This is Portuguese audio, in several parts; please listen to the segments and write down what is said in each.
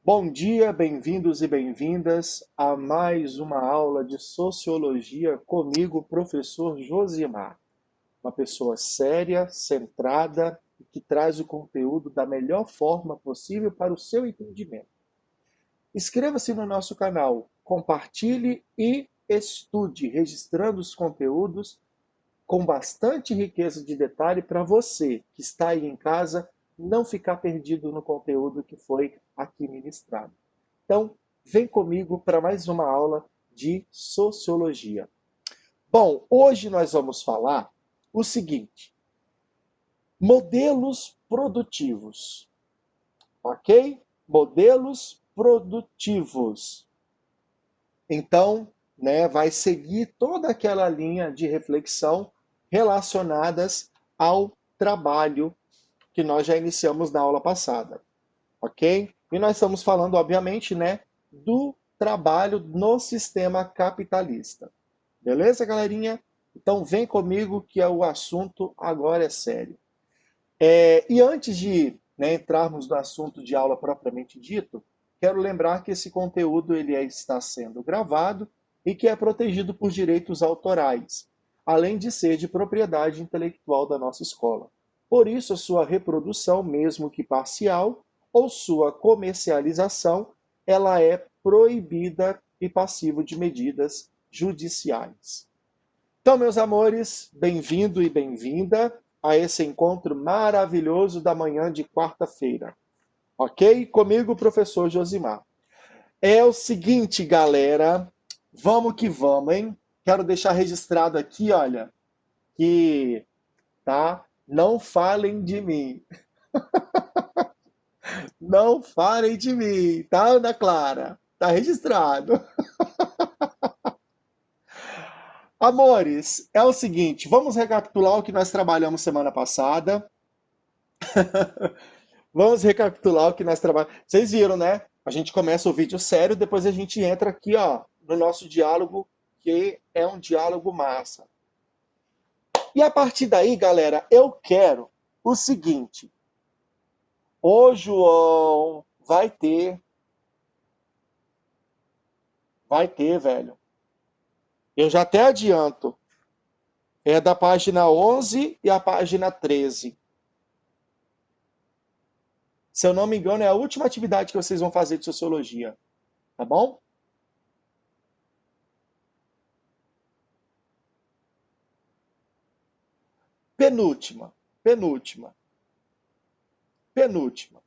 Bom dia, bem-vindos e bem-vindas a mais uma aula de Sociologia comigo, professor Josimar. Uma pessoa séria, centrada e que traz o conteúdo da melhor forma possível para o seu entendimento. Inscreva-se no nosso canal, compartilhe e estude, registrando os conteúdos com bastante riqueza de detalhe para você que está aí em casa não ficar perdido no conteúdo que foi aqui ministrado. Então, vem comigo para mais uma aula de sociologia. Bom, hoje nós vamos falar o seguinte: modelos produtivos, ok? Modelos produtivos. Então, vai seguir toda aquela linha de reflexão relacionadas ao trabalho que nós já iniciamos na aula passada, ok? E nós estamos falando, obviamente, do trabalho no sistema capitalista. Beleza, galerinha? Então vem comigo que o assunto agora é sério. E antes de entrarmos no assunto de aula propriamente dito, quero lembrar que esse conteúdo está sendo gravado e que é protegido por direitos autorais, além de ser de propriedade intelectual da nossa escola. Por isso, a sua reprodução, mesmo que parcial, ou sua comercialização, ela é proibida e passiva de medidas judiciais. Então, meus amores, bem-vindo e bem-vinda a esse encontro maravilhoso da manhã de quarta-feira. Ok? Comigo, professor Josimar. É o seguinte, galera, vamos que vamos, hein? Quero deixar registrado aqui, olha, que, tá? Não falem de mim. Não falem de mim, tá, Ana Clara? Tá registrado. Amores, é o seguinte, vamos recapitular o que nós trabalhamos semana passada. Vamos recapitular o que nós trabalhamos. Vocês viram, né? A gente começa o vídeo sério, depois a gente entra aqui, ó, no nosso diálogo, que é um diálogo massa. E a partir daí, galera, eu quero o seguinte. Ô, João, vai ter, velho. Eu já até adianto. É da página 11 e a página 13. Se eu não me engano, é a última atividade que vocês vão fazer de sociologia. Tá bom? Penúltima. Penúltima. Penúltima.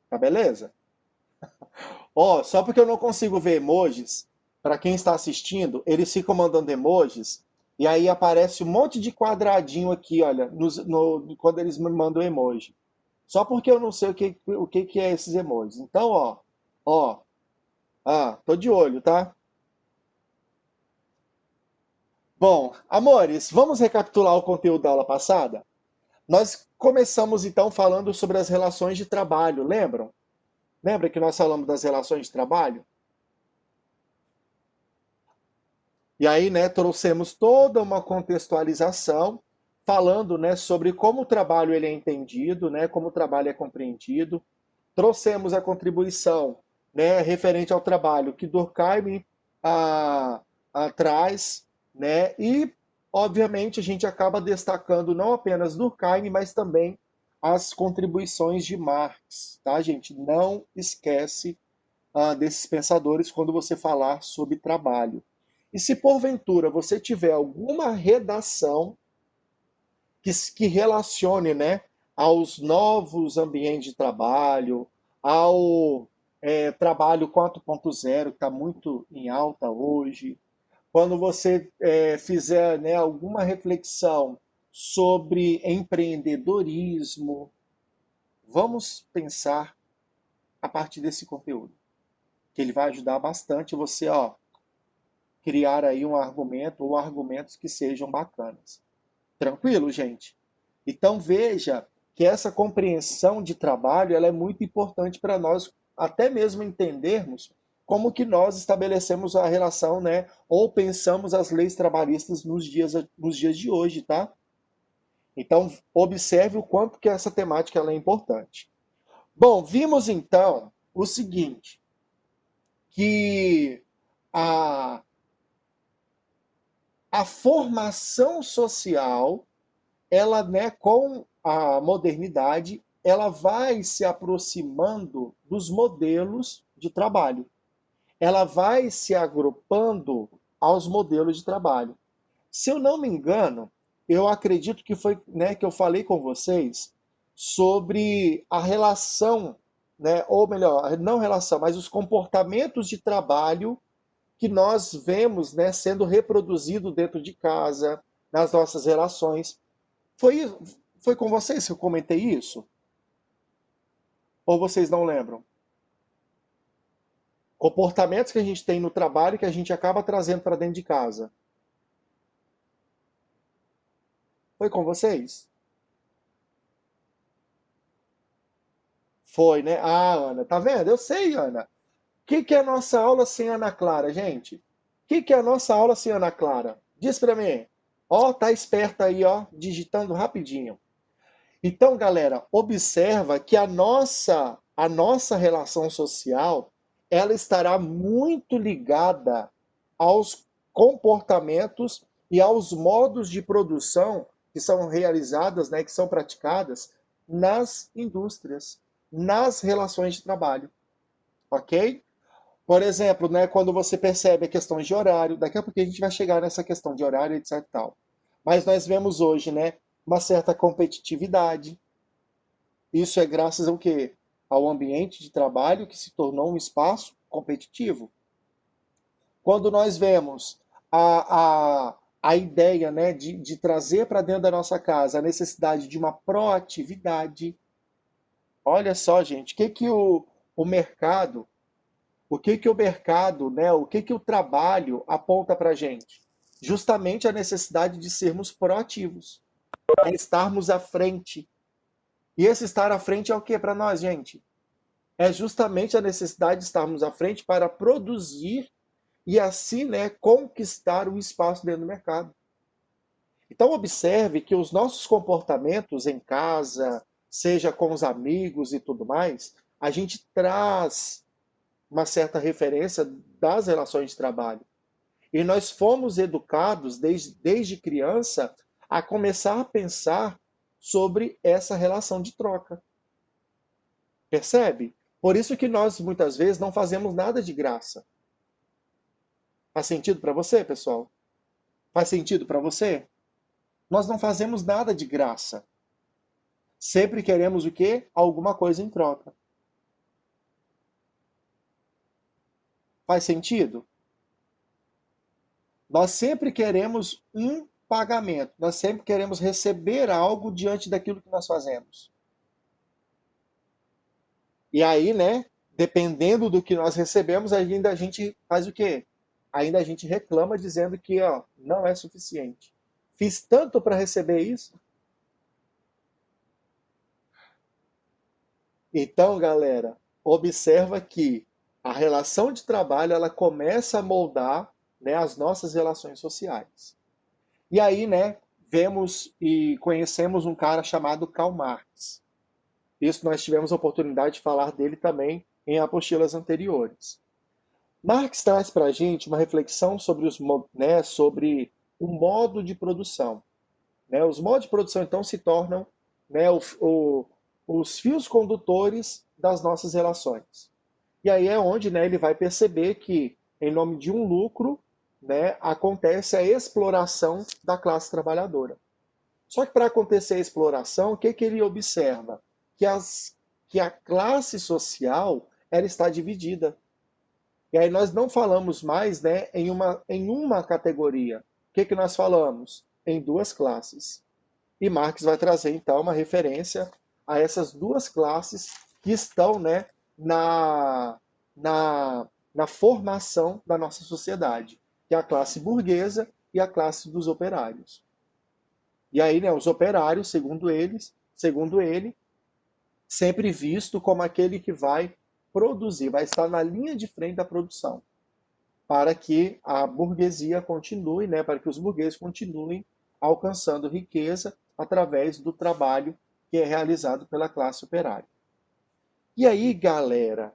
Tá beleza? Ó, só porque eu não consigo ver emojis, para quem está assistindo, eles ficam mandando emojis e aí aparece um monte de quadradinho aqui, olha, quando eles me mandam emoji. Só porque eu não sei o que é esses emojis. Então, ó, tô de olho, tá? Bom, amores, vamos recapitular o conteúdo da aula passada? Nós começamos então falando sobre as relações de trabalho, lembram? Lembra que nós falamos das relações de trabalho? E aí, trouxemos toda uma contextualização falando, sobre como o trabalho ele é entendido, como o trabalho é compreendido. Trouxemos a contribuição, referente ao trabalho que Durkheim traz, e, obviamente, a gente acaba destacando não apenas Durkheim, mas também as contribuições de Marx, tá, gente? Não esquece desses pensadores quando você falar sobre trabalho. E se porventura você tiver alguma redação que relacione, aos novos ambientes de trabalho, ao trabalho 4.0, que está muito em alta hoje, quando você fizer, alguma reflexão sobre empreendedorismo, vamos pensar a partir desse conteúdo, que ele vai ajudar bastante você, criar aí um argumento ou argumentos que sejam bacanas. Tranquilo, gente? Então veja que essa compreensão de trabalho ela é muito importante para nós até mesmo entendermos como que nós estabelecemos a relação, ou pensamos as leis trabalhistas nos dias de hoje, tá? Então observe o quanto que essa temática ela é importante. Bom, vimos então o seguinte, que a, a formação social, ela, né, com a modernidade, ela vai se aproximando dos modelos de trabalho. Ela vai se agrupando aos modelos de trabalho. Se eu não me engano, eu acredito que foi, né, que eu falei com vocês sobre a relação, né, ou melhor, não relação, mas os comportamentos de trabalho que nós vemos, né, sendo reproduzido dentro de casa, nas nossas relações. Foi, foi com vocês que eu comentei isso? Ou vocês não lembram? Comportamentos que a gente tem no trabalho que a gente acaba trazendo para dentro de casa. Foi com vocês? Foi, né? Ah, Ana, tá vendo? Eu sei, Ana. O que é a nossa aula sem Ana Clara, gente? O que é a nossa aula sem Ana Clara? Diz pra mim. Ó, tá esperta aí, ó, digitando rapidinho. Então, galera, observa que a nossa relação social, ela estará muito ligada aos comportamentos e aos modos de produção que são realizadas, né, que são praticadas nas indústrias, nas relações de trabalho, ok? Por exemplo, né, quando você percebe a questão de horário, daqui a pouco a gente vai chegar nessa questão de horário, etc e tal. Mas nós vemos hoje, né, uma certa competitividade. Isso é graças ao quê? Ao ambiente de trabalho que se tornou um espaço competitivo. Quando nós vemos a ideia, né, de trazer para dentro da nossa casa a necessidade de uma proatividade, olha só, gente, o mercado, o mercado, né, o trabalho aponta para a gente? Justamente a necessidade de sermos proativos, é estarmos à frente. E esse estar à frente é o que para nós, gente? É justamente a necessidade de estarmos à frente para produzir e assim, né, conquistar o espaço dentro do mercado. Então observe que os nossos comportamentos em casa, seja com os amigos e tudo mais, a gente traz uma certa referência das relações de trabalho. E nós fomos educados desde criança a começar a pensar sobre essa relação de troca. Percebe? Por isso que nós muitas vezes não fazemos nada de graça. Faz sentido para você, pessoal? Faz sentido para você? Nós não fazemos nada de graça. Sempre queremos o quê? Alguma coisa em troca. Faz sentido? Nós sempre queremos um pagamento. Nós sempre queremos receber algo diante daquilo que nós fazemos. E aí, né, dependendo do que nós recebemos, ainda a gente faz o quê? Ainda a gente reclama dizendo que, ó, não é suficiente. Fiz tanto para receber isso. Então, galera, observa que a relação de trabalho ela começa a moldar, né, as nossas relações sociais. E aí, né, vemos e conhecemos um cara chamado Karl Marx. Isso nós tivemos a oportunidade de falar dele também em apostilas anteriores. Marx traz para a gente uma reflexão sobre, né, sobre o modo de produção. Né? Os modos de produção, então, se tornam, né, os fios condutores das nossas relações. E aí é onde, né, ele vai perceber que, em nome de um lucro, né, acontece a exploração da classe trabalhadora. Só que para acontecer a exploração, o que ele observa? Que, que a classe social ela está dividida. E aí nós não falamos mais, né, em uma categoria. O que nós falamos? Em duas classes. E Marx vai trazer, então, uma referência a essas duas classes que estão, né, na, na, na formação da nossa sociedade, que é a classe burguesa e a classe dos operários. E aí, né, os operários, segundo ele, sempre visto como aquele que vai produzir, vai estar na linha de frente da produção, para que a burguesia continue, né, para que os burgueses continuem alcançando riqueza através do trabalho que é realizado pela classe operária. E aí, galera,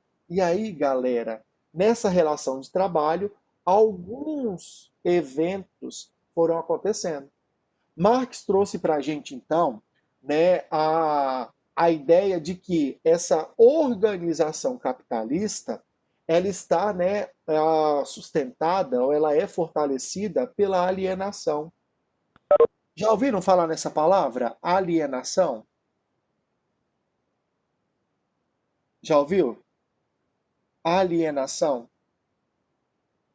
nessa relação de trabalho, alguns eventos foram acontecendo. Marx trouxe para a gente, então, né, a ideia de que essa organização capitalista ela está, né, sustentada ou ela é fortalecida pela alienação. Já ouviram falar nessa palavra? Alienação? Já ouviu? Alienação.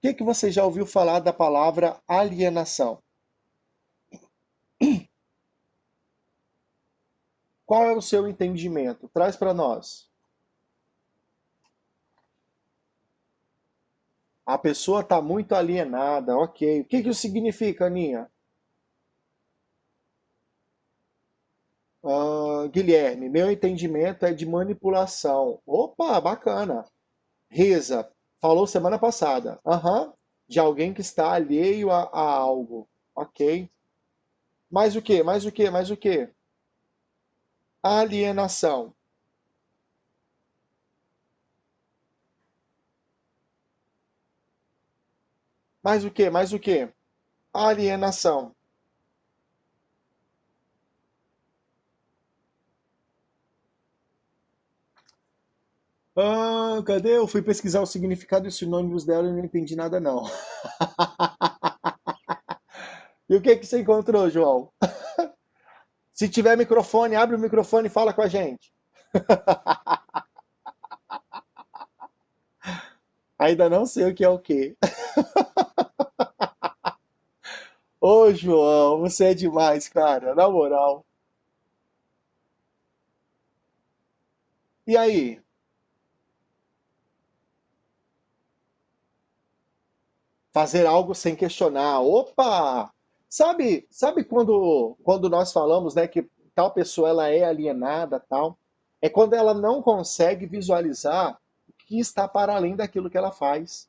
O que você já ouviu falar da palavra alienação? Qual é o seu entendimento? Traz para nós. A pessoa está muito alienada, ok. O que isso significa, Aninha? Guilherme, meu entendimento é de manipulação. Opa, bacana. Reza, falou semana passada. Aham, de alguém que está alheio a algo. Ok. Mais o que? Mais o que? Mais o que? Alienação. Mais o que? Mais o que? Alienação. Cadê? Eu fui pesquisar o significado e os sinônimos dela e não entendi nada, não. E o que que você encontrou, João? Se tiver microfone, abre o microfone e fala com a gente. Ainda não sei o que é o quê. Ô, João, você é demais, cara, na moral. E aí? Fazer algo sem questionar. Opa! Sabe quando nós falamos, né, que tal pessoa ela é alienada, tal? É quando ela não consegue visualizar o que está para além daquilo que ela faz.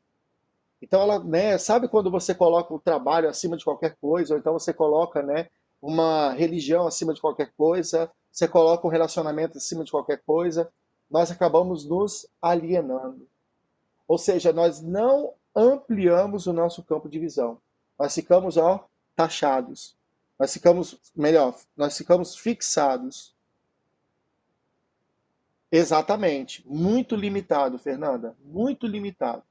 Então ela, né, sabe quando você coloca o trabalho acima de qualquer coisa, ou então você coloca, né, uma religião acima de qualquer coisa, você coloca um relacionamento acima de qualquer coisa, nós acabamos nos alienando. Ou seja, nós não ampliamos o nosso campo de visão. Nós ficamos, ó, taxados. Nós ficamos, melhor, nós ficamos fixados. Exatamente. Muito limitado, Fernanda. Muito limitado.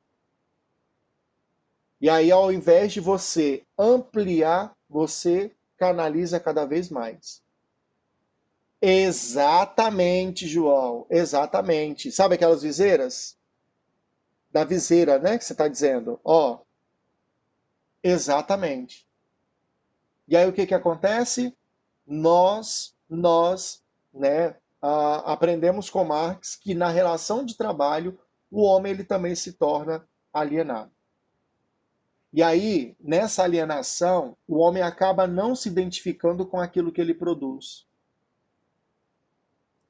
E aí, ao invés de você ampliar, você canaliza cada vez mais. Exatamente, João. Exatamente. Sabe aquelas viseiras? Da viseira, né? Que você está dizendo. Ó, exatamente. E aí o que que acontece? Nós, né, aprendemos com Marx que na relação de trabalho o homem ele também se torna alienado. E aí, nessa alienação, o homem acaba não se identificando com aquilo que ele produz.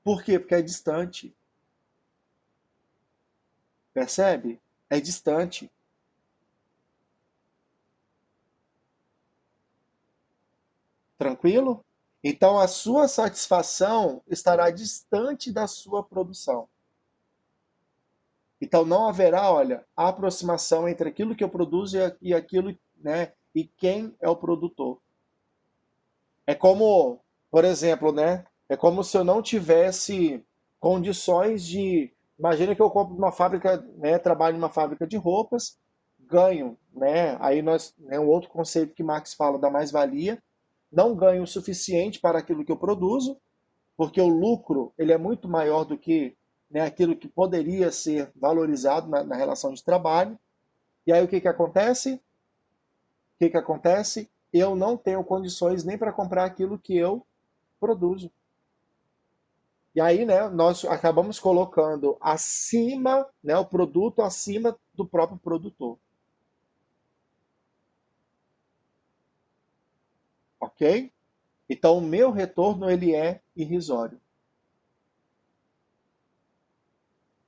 Por quê? Porque é distante. Percebe? É distante. Tranquilo? Então a sua satisfação estará distante da sua produção. Então não haverá, olha, a aproximação entre aquilo que eu produzo e aquilo, né, e quem é o produtor. É como, por exemplo, né, é como se eu não tivesse condições de, imagina que eu compro uma fábrica, né, trabalho numa fábrica de roupas, ganho, né, aí nós, né, um outro conceito que Marx fala da mais-valia, não ganho o suficiente para aquilo que eu produzo, porque o lucro ele é muito maior do que, né, aquilo que poderia ser valorizado na relação de trabalho. E aí o que, que acontece? O que, que acontece? Eu não tenho condições nem para comprar aquilo que eu produzo. E aí, né, nós acabamos colocando acima, né, o produto acima do próprio produtor, ok? Então, o meu retorno ele é irrisório.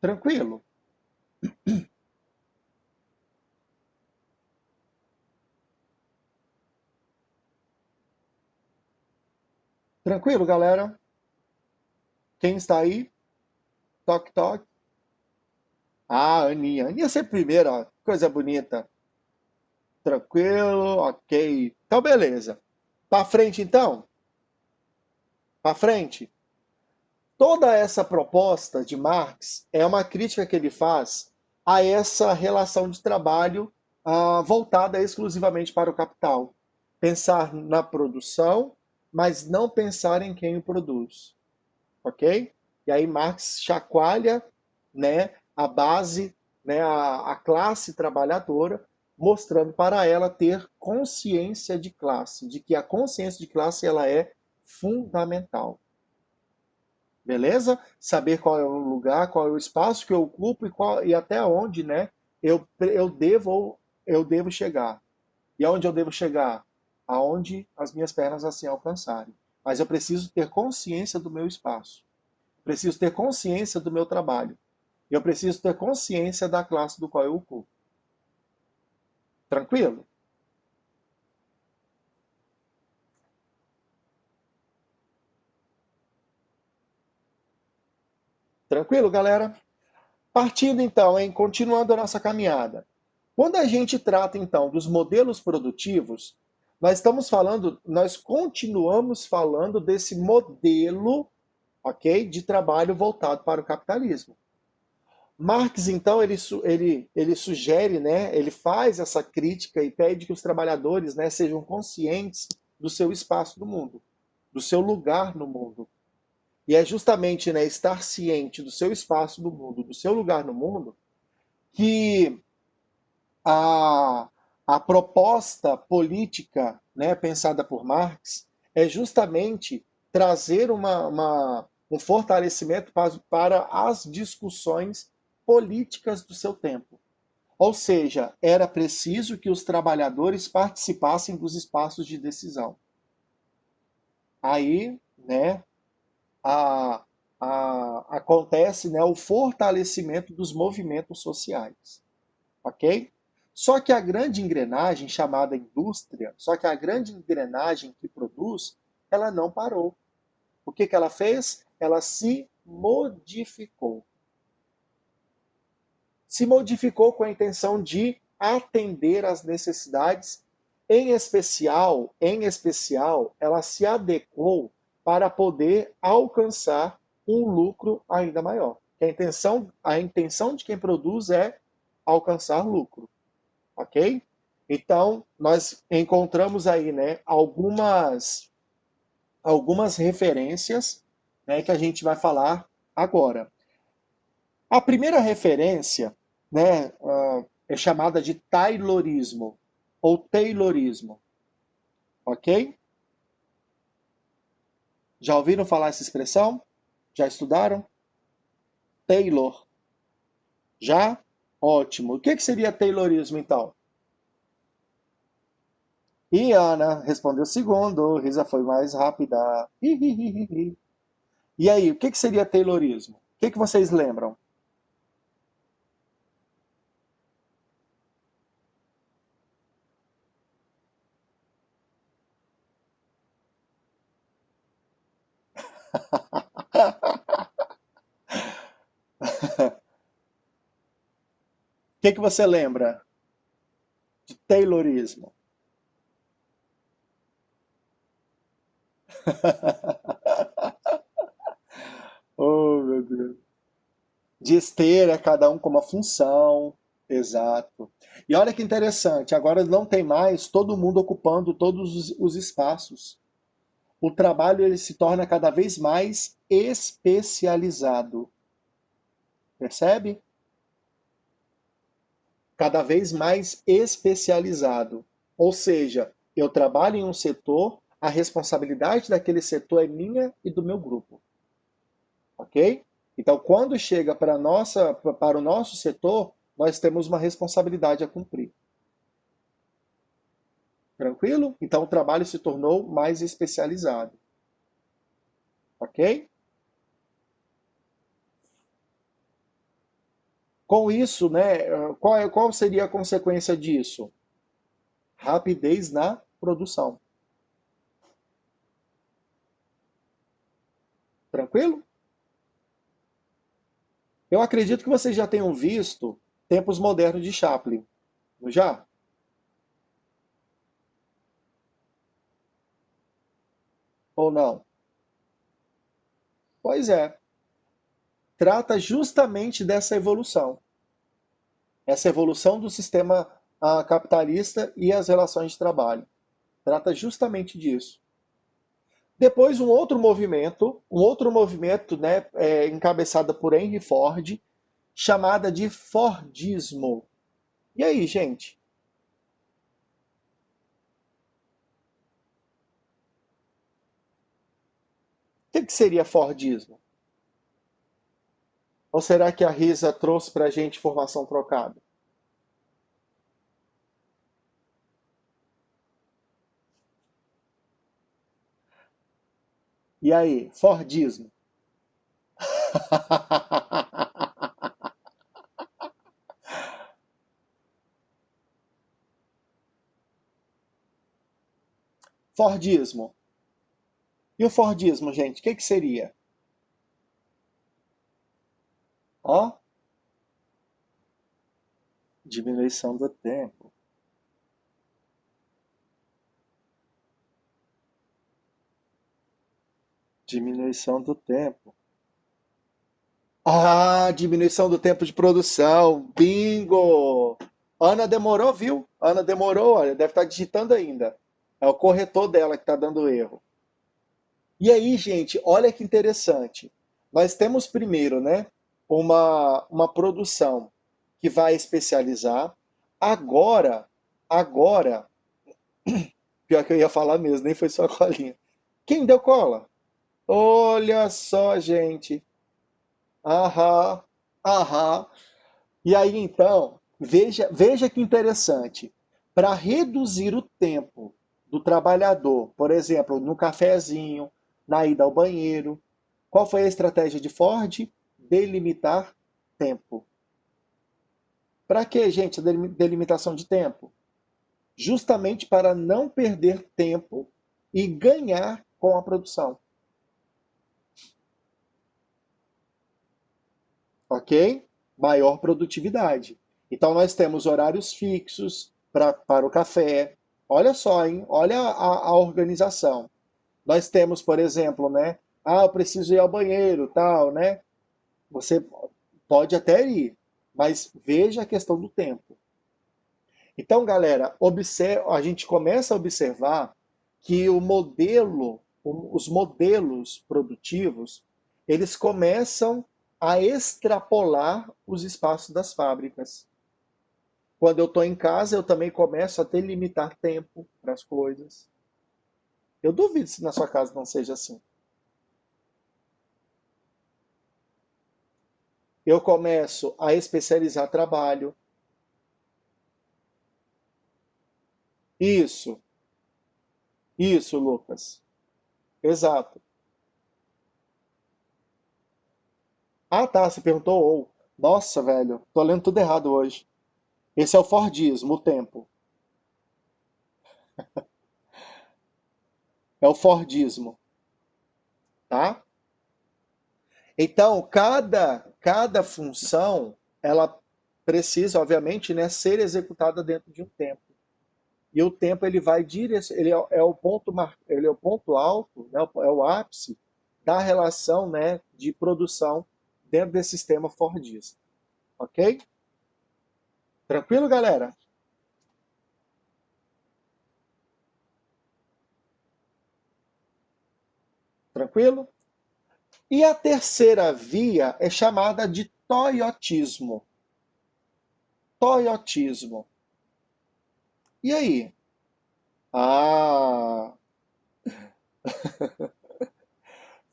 Tranquilo? Tranquilo, galera? Quem está aí? Toque, toque. Ah, Aninha. Aninha sempre primeiro, ó. Coisa bonita. Tranquilo, ok. Então, beleza. Para frente, então? Para frente. Toda essa proposta de Marx é uma crítica que ele faz a essa relação de trabalho voltada exclusivamente para o capital. Pensar na produção, mas não pensar em quem o produz. Ok? E aí Marx chacoalha, né, a base, né, a classe trabalhadora, mostrando para ela ter consciência de classe, de que a consciência de classe ela é fundamental. Beleza? Saber qual é o lugar, qual é o espaço que eu ocupo e até onde, né, eu devo chegar. E aonde eu devo chegar? Aonde as minhas pernas assim alcançarem. Mas eu preciso ter consciência do meu espaço. Preciso ter consciência do meu trabalho. Eu preciso ter consciência da classe do qual eu ocupo. Tranquilo? Tranquilo, galera? Partindo então, hein? Continuando a nossa caminhada. Quando a gente trata então dos modelos produtivos, nós continuamos falando desse modelo, ok, de trabalho voltado para o capitalismo. Marx, então, ele sugere, né, ele faz essa crítica e pede que os trabalhadores, né, sejam conscientes do seu espaço no mundo, do seu lugar no mundo. E é justamente, né, estar ciente do seu espaço no mundo, do seu lugar no mundo, que a, a proposta política, né, pensada por Marx é justamente trazer um fortalecimento para as discussões políticas do seu tempo. Ou seja, era preciso que os trabalhadores participassem dos espaços de decisão. Aí, né, a, acontece, né, o fortalecimento dos movimentos sociais, ok? Só que a grande engrenagem chamada indústria, só que a grande engrenagem que produz, ela não parou. O que ela fez? Ela se modificou. Se modificou com a intenção de atender às necessidades, em especial, ela se adequou para poder alcançar um lucro ainda maior. A intenção de quem produz é alcançar lucro, ok? Então, nós encontramos aí, né, algumas referências, né, que a gente vai falar agora. A primeira referência, né, é chamada de Taylorismo ou Taylorismo, ok? Já ouviram falar essa expressão? Já estudaram? Taylor. Já? Ótimo. O que seria Taylorismo, então? E Ana respondeu segundo, Risa foi mais rápida. E aí, o que seria Taylorismo? O que vocês lembram? O que você lembra de Taylorismo? Oh, meu Deus. De esteira, cada um com uma função. Exato. E olha que interessante, agora não tem mais todo mundo ocupando todos os espaços. O trabalho ele se torna cada vez mais especializado. Percebe? Cada vez mais especializado. Ou seja, eu trabalho em um setor, a responsabilidade daquele setor é minha e do meu grupo. Ok? Então, quando chega para o nosso setor, nós temos uma responsabilidade a cumprir. Tranquilo? Então, o trabalho se tornou mais especializado. Ok? Com isso, né, qual seria a consequência disso? Rapidez na produção. Tranquilo? Eu acredito que vocês já tenham visto Tempos Modernos de Chaplin, não já? Ou não? Pois é, trata justamente dessa evolução. Essa evolução do sistema capitalista e as relações de trabalho. Trata justamente disso. Depois um outro movimento, né, encabeçado por Henry Ford, chamada de Fordismo. E aí, gente? O que seria Fordismo? Ou será que a Risa trouxe para a gente informação trocada? E aí, Fordismo? Fordismo. E o Fordismo, gente, o que seria? Ó, diminuição do tempo. Diminuição do tempo. Ah, diminuição do tempo de produção. Bingo! Ana demorou, viu? Ana demorou, olha, deve estar digitando ainda. É o corretor dela que está dando erro. E aí, gente, olha que interessante. Nós temos primeiro, né, uma produção que vai especializar. Agora, pior que eu ia falar mesmo, nem foi só a colinha. Quem deu cola? Olha só, gente. Aham, aham. E aí, então, veja que interessante. Para reduzir o tempo do trabalhador, por exemplo, no cafezinho, na ida ao banheiro, qual foi a estratégia de Ford? Delimitar tempo. Para que, gente, a delimitação de tempo? Justamente para não perder tempo e ganhar com a produção. Ok? Maior produtividade. Então nós temos horários fixos para o café. Olha só, hein? Olha a organização. Nós temos, por exemplo, né? Ah, eu preciso ir ao banheiro, tal, né? Você pode até ir, mas veja a questão do tempo. Então, galera, a gente começa a observar que os modelos produtivos, eles começam a extrapolar os espaços das fábricas. Quando eu estou em casa, eu também começo a ter limitar tempo para as coisas. Eu duvido se na sua casa não seja assim. Eu começo a especializar trabalho. Isso, isso, Lucas. Exato. Ah, tá, você perguntou ou. Nossa, velho, tô lendo tudo errado hoje. Esse é o Fordismo, o tempo. É o Fordismo, tá? Então, cada função, ela precisa, obviamente, né, ser executada dentro de um tempo. E o tempo ele vai ele é o ponto ele é o ponto alto, né, é o ápice da relação, né, de produção dentro desse sistema Fordista, ok? Tranquilo, galera? Tranquilo? E a terceira via é chamada de toyotismo. Toyotismo. E aí? Ah,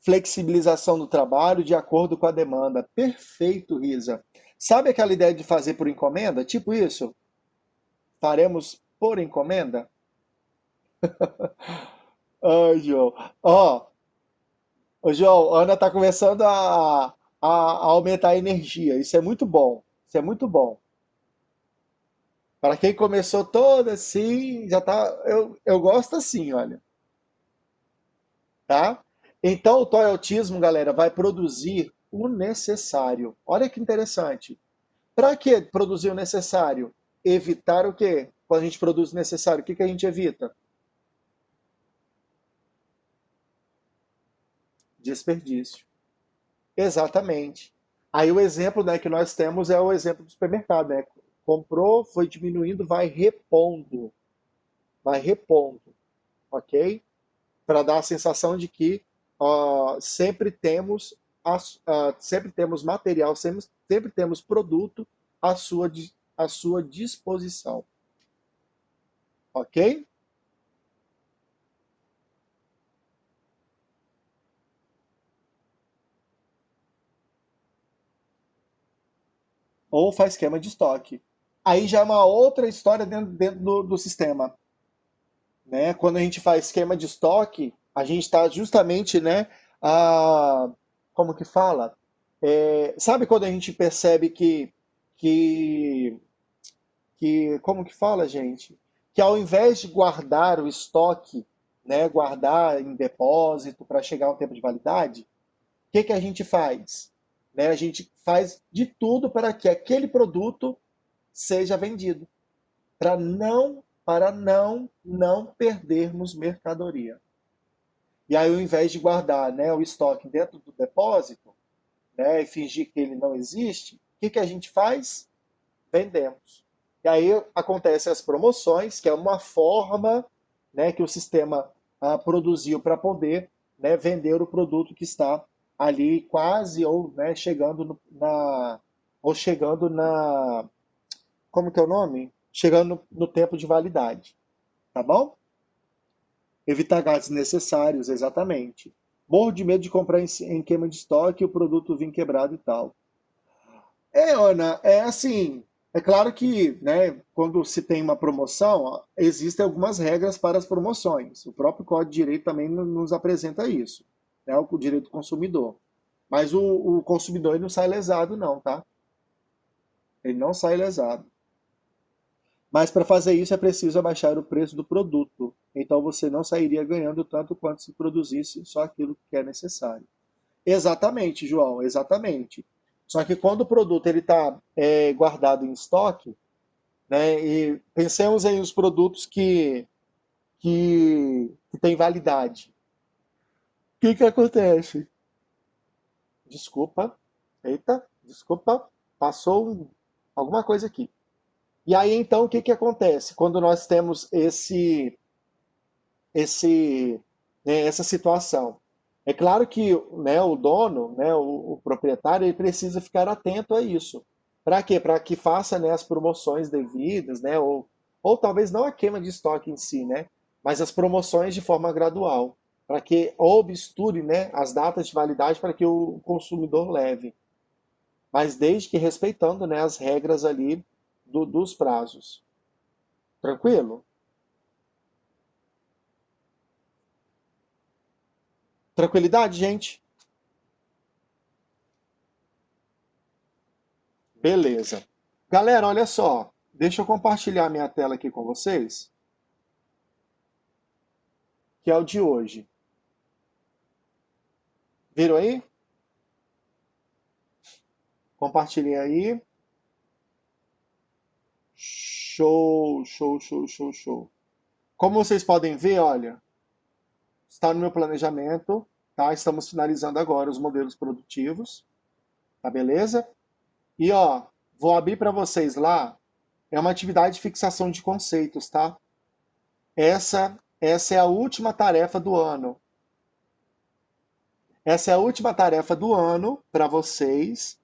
flexibilização do trabalho de acordo com a demanda. Perfeito, Risa. Sabe aquela ideia de fazer por encomenda? Tipo isso? Faremos por encomenda? Ai, João. Ó, ô, João, a Ana tá começando a aumentar a energia. Isso é muito bom. Isso é muito bom. Para quem começou toda assim, já tá. Eu gosto assim, olha. Tá? Então, o toyotismo, galera, vai produzir. o necessário. Olha que interessante. Para que produzir o necessário? Evitar o quê? Quando a gente produz o necessário, o que que a gente evita? Desperdício. Exatamente. Aí o exemplo, né, que nós temos é o exemplo do supermercado, né? Comprou, foi diminuindo, vai repondo, ok? Para dar a sensação de que sempre temos sempre temos material, sempre temos produto à sua disposição, ok? Ou faz esquema de estoque. Aí já é uma outra história dentro do sistema, né? Quando a gente faz esquema de estoque, a gente está justamente, né, a, como que fala? Sabe quando a gente percebe que, como que fala, gente? Que ao invés de guardar o estoque, né, guardar em depósito para chegar ao tempo de validade, o que que a gente faz? Né, a gente faz de tudo para que aquele produto seja vendido, para não perdermos mercadoria. E aí, ao invés de guardar, né, o estoque dentro do depósito, né, e fingir que ele não existe, o que que a gente faz? Vendemos. E aí acontecem as promoções, que é uma forma, né, que o sistema produziu para poder, né, vender o produto que está ali quase ou, né, chegando na, como que é o nome? Chegando no tempo de validade, tá bom? Evitar gastos necessários, exatamente. Morro de medo de comprar em queima de estoque e o produto vir quebrado e tal. Ana, é assim, é claro que, né, quando se tem uma promoção, ó, existem algumas regras para as promoções. O próprio Código de Direito também nos apresenta isso, né, o direito do consumidor. Mas o consumidor ele não sai lesado, não, tá? Ele não sai lesado. Mas para fazer isso é preciso abaixar o preço do produto. Então você não sairia ganhando tanto quanto se produzisse só aquilo que é necessário. Exatamente, João, exatamente. Só que quando o produto ele está guardado em estoque, né, e pensemos em os produtos que têm validade. O que que acontece? Desculpa, eita, desculpa, passou alguma coisa aqui. E aí então o que que acontece quando nós temos essa situação? É claro que, né, o dono, né, o proprietário, ele precisa ficar atento a isso. Para quê? Para que faça, né, as promoções devidas, né, ou talvez não a queima de estoque em si, né, mas as promoções de forma gradual, para que obsture, né, as datas de validade para que o consumidor leve, mas desde que respeitando, né, as regras ali dos prazos. Tranquilo? Tranquilidade, gente? Beleza. Galera, olha só. Deixa eu compartilhar minha tela aqui com vocês, que é o de hoje. Viram aí? Compartilhem aí. Show, show, show, show, show. Como vocês podem ver, olha, está no meu planejamento, tá? Estamos finalizando agora os modelos produtivos, tá beleza? E ó, vou abrir para vocês lá. É uma atividade de fixação de conceitos, tá? Essa é a última tarefa do ano. Essa é a última tarefa do ano para vocês.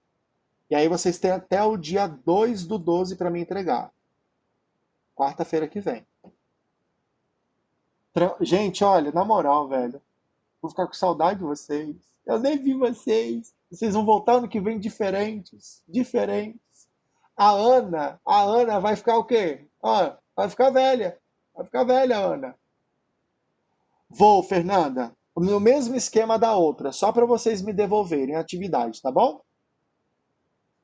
E aí vocês têm até o dia 2/12 para me entregar. Quarta-feira que vem. Gente, olha, na moral, velho. Vou ficar com saudade de vocês. Eu nem vi vocês. Vocês vão voltar ano que vem diferentes. Diferentes. A Ana vai ficar o quê? Ah, vai ficar velha. Vai ficar velha, Ana. Vou, Fernanda. No mesmo esquema da outra, só para vocês me devolverem a atividade, tá bom?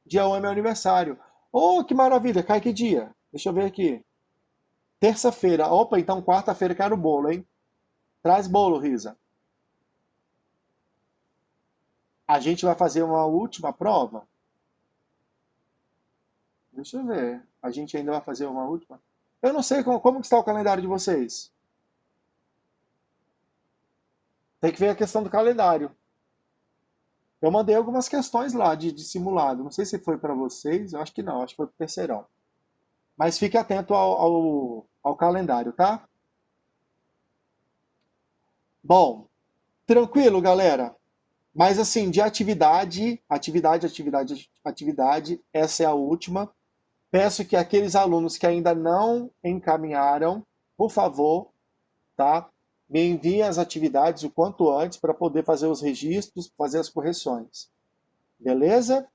Dia 1 é meu aniversário. Oh, que maravilha. Cai que dia? Deixa eu ver aqui. Terça-feira. Opa, então quarta-feira quero bolo, hein? Traz bolo, Risa. A gente vai fazer uma última prova? Deixa eu ver. A gente ainda vai fazer uma última? Eu não sei como que está o calendário de vocês. Tem que ver a questão do calendário. Eu mandei algumas questões lá de simulado. Não sei se foi para vocês, eu acho que não, acho que foi para o terceirão. Mas fique atento ao calendário, tá? Bom, tranquilo, galera. Mas assim, de atividade, essa é a última. Peço que aqueles alunos que ainda não encaminharam, por favor, tá? Me enviem as atividades o quanto antes para poder fazer os registros, fazer as correções. Beleza?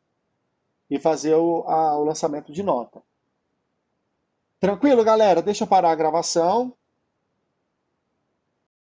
E fazer o lançamento de nota. Tranquilo, galera? Deixa eu parar a gravação